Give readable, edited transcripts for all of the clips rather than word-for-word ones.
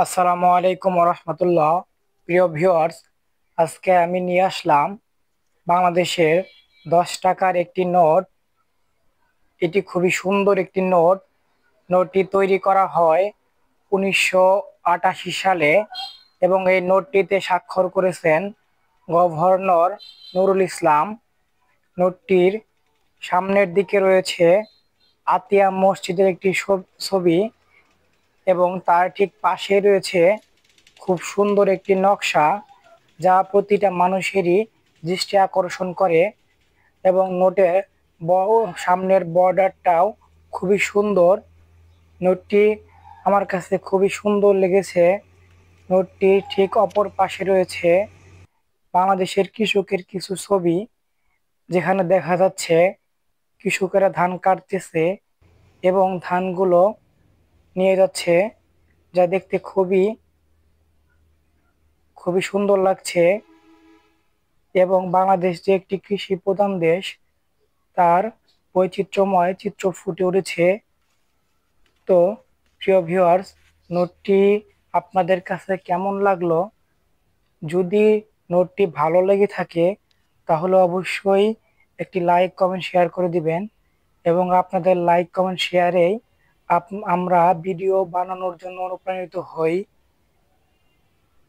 আসসালামু আলাইকুম রহমতুল্লাহ। প্রিয় ভিউয়ার্স, আজকে আমি নিয়ে আসলাম বাংলাদেশের 10 টাকার একটি নোট। এটি খুবই সুন্দর একটি নোট। নোটটি তৈরি করা হয় 1988 সালে এবং এই নোটটিতে স্বাক্ষর করেছেন গভর্নর নুরুল ইসলাম। নোটটির সামনের দিকে রয়েছে আতিয়া মসজিদের একটি ছবি এবং তার ঠিক পাশে রয়েছে খুব সুন্দর একটি নকশা, যা প্রতিটা মানুষেরই দৃষ্টি আকর্ষণ করে। এবং নোটের সামনের বর্ডারটাও খুবই সুন্দর। নোটটি আমার কাছে খুবই সুন্দর লেগেছে। নোটটি ঠিক অপর পাশে রয়েছে বাংলাদেশের কৃষকের কিছু ছবি, যেখানে দেখা যাচ্ছে কৃষকেরা ধান কাটতেছে এবং ধানগুলো নিয়ে যাচ্ছে, যা দেখতে খুবই খুবই সুন্দর লাগছে। এবং বাংলাদেশ যে একটি কৃষি প্রধান দেশ, তার বৈচিত্র্যময় চিত্র ফুটে উঠেছে। তো প্রিয় ভিউয়ার্স, নোটটি আপনাদের কাছে কেমন লাগলো? যদি নোটটি ভালো লেগে থাকে তাহলে অবশ্যই একটি লাইক কমেন্ট শেয়ার করে দিবেন। এবং আপনাদের লাইক কমেন্ট শেয়ারেই আমরা ভিডিও বানানোর জন্য অনুপ্রাণিত হই।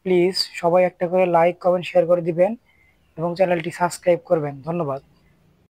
প্লিজ সবাই একটা করে লাইক কমেন্ট শেয়ার করে দিবেন এবং চ্যানেলটি সাবস্ক্রাইব করবেন। ধন্যবাদ।